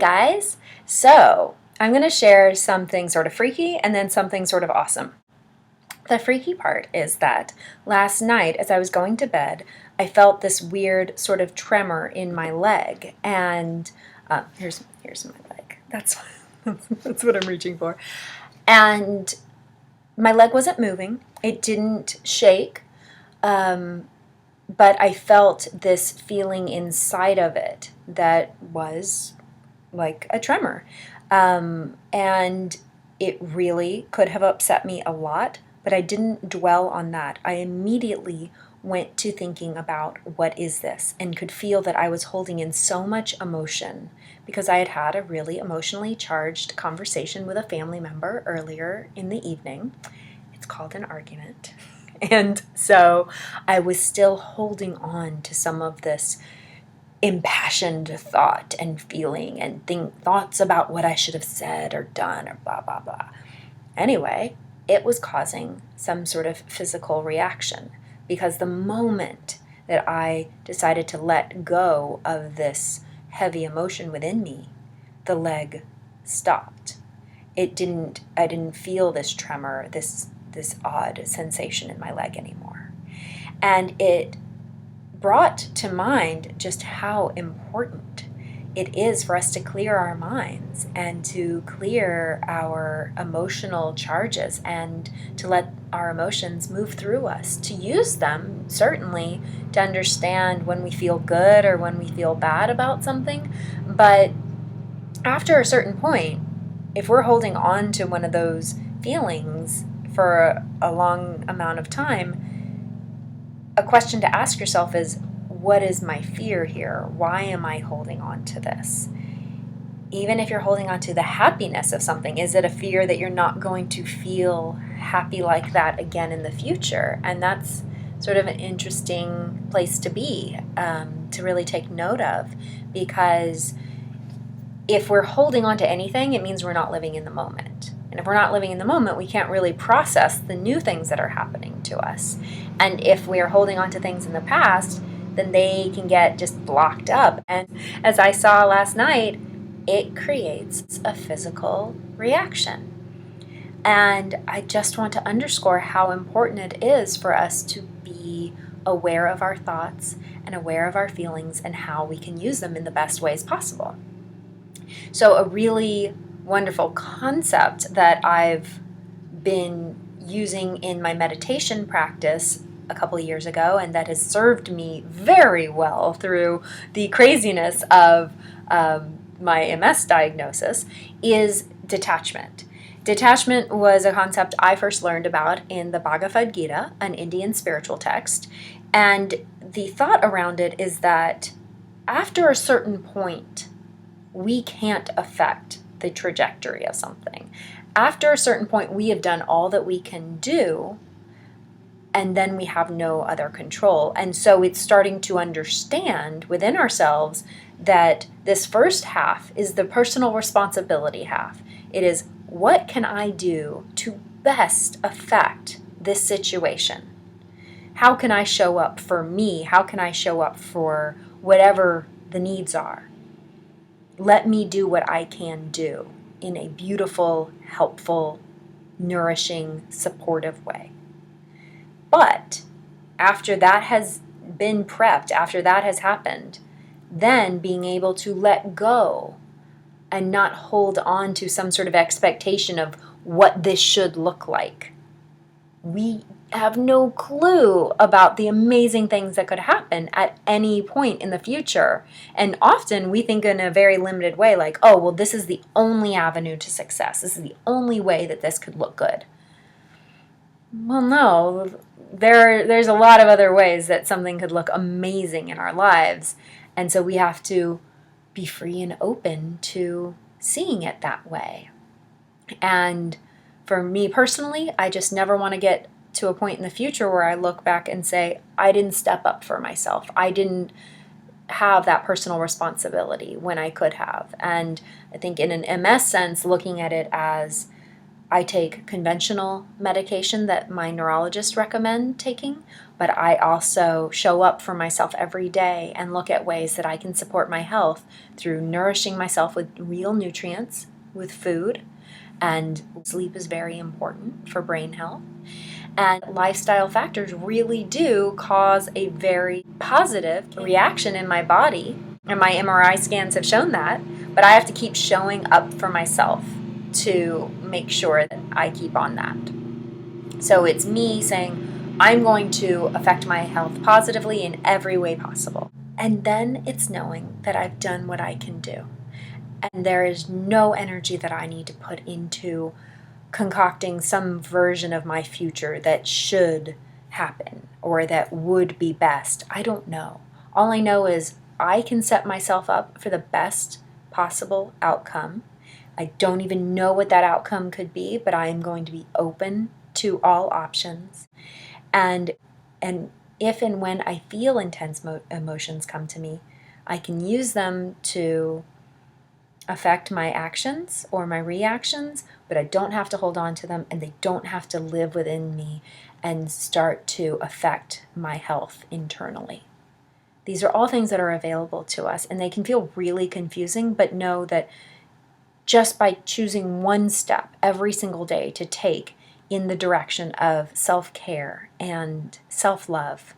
guys! So, I'm going to share something sort of freaky and then something sort of awesome. The freaky part is that last night, as I was going to bed, I felt this weird sort of tremor in my leg. And here's my leg. That's what I'm reaching for. And my leg wasn't moving. It didn't shake. But I felt this feeling inside of it that was like a tremor. And it really could have upset me a lot, but I didn't dwell on that. I immediately went to thinking about what is this, and could feel that I was holding in so much emotion because I had had a really emotionally charged conversation with a family member earlier in the evening. It's called an argument. And so I was still holding on to some of this impassioned thought and feeling and thoughts about what I should have said or done or blah, blah, blah. Anyway, it was causing some sort of physical reaction because the moment that I decided to let go of this heavy emotion within me, the leg stopped. I didn't feel this tremor, this odd sensation in my leg anymore. And it brought to mind just how important it is for us to clear our minds and to clear our emotional charges and to let our emotions move through us, to use them certainly to understand when we feel good or when we feel bad about something. But after a certain point, if we're holding on to one of those feelings for a long amount of time, a question to ask yourself is, what is my fear here? Why am I holding on to this? Even if you're holding on to the happiness of something, is it a fear that you're not going to feel happy like that again in the future? And that's sort of an interesting place to be, to really take note of, because if we're holding on to anything, it means we're not living in the moment. And if we're not living in the moment, we can't really process the new things that are happening to us. And if we are holding on to things in the past, then they can get just blocked up. And as I saw last night, it creates a physical reaction. And I just want to underscore how important it is for us to be aware of our thoughts and aware of our feelings and how we can use them in the best ways possible. So a really wonderful concept that I've been using in my meditation practice a couple of years ago, and that has served me very well through the craziness of my MS diagnosis, is detachment. Detachment was a concept I first learned about in the Bhagavad Gita, an Indian spiritual text, and the thought around it is that after a certain point, we can't affect the trajectory of something. After a certain point, we have done all that we can do, and then we have no other control. And so it's starting to understand within ourselves that this first half is the personal responsibility half. It is, what can I do to best affect this situation? How can I show up for me? How can I show up for whatever the needs are? Let me do what I can do in a beautiful, helpful, nourishing, supportive way. But after that has been prepped, after that has happened, then being able to let go and not hold on to some sort of expectation of what this should look like. We have no clue about the amazing things that could happen at any point in the future. And often we think in a very limited way, like, oh, well, this is the only avenue to success. This is the only way that this could look good. Well, no, there's a lot of other ways that something could look amazing in our lives. And so we have to be free and open to seeing it that way. And for me personally, I just never want to get to a point in the future where I look back and say, I didn't step up for myself. I didn't have that personal responsibility when I could have. And I think in an MS sense, looking at it as I take conventional medication that my neurologist recommend taking, but I also show up for myself every day and look at ways that I can support my health through nourishing myself with real nutrients, with food, and sleep is very important for brain health. And lifestyle factors really do cause a very positive reaction in my body, and my MRI scans have shown that, but I have to keep showing up for myself to make sure that I keep on that. So it's me saying, I'm going to affect my health positively in every way possible. And then it's knowing that I've done what I can do. And there is no energy that I need to put into concocting some version of my future that should happen or that would be best. I don't know. All I know is I can set myself up for the best possible outcome. I don't even know what that outcome could be, but I am going to be open to all options. And if and when I feel intense emotions come to me, I can use them to affect my actions or my reactions, but I don't have to hold on to them, and they don't have to live within me and start to affect my health internally. These are all things that are available to us, and they can feel really confusing, but know that just by choosing one step every single day to take in the direction of self-care and self-love,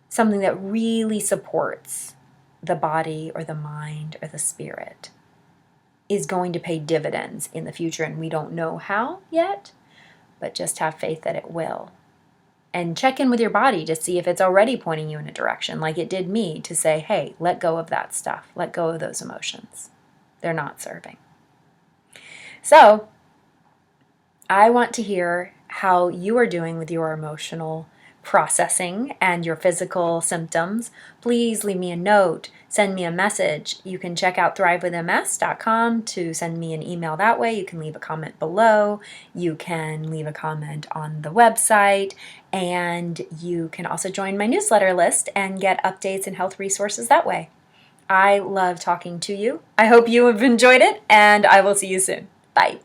something that really supports the body or the mind or the spirit, is going to pay dividends in the future, and we don't know how yet, but just have faith that it will. And check in with your body to see if it's already pointing you in a direction, like it did me, to say, hey, let go of that stuff. Let go of those emotions. They're not serving. So, I want to hear how you are doing with your emotional processing and your physical symptoms. Please leave me a note, send me a message. You can check out thrivewithms.com to send me an email that way. You can leave a comment below. You can leave a comment on the website, and you can also join my newsletter list and get updates and health resources that way. I love talking to you. I hope you have enjoyed it, and I will see you soon. Bye.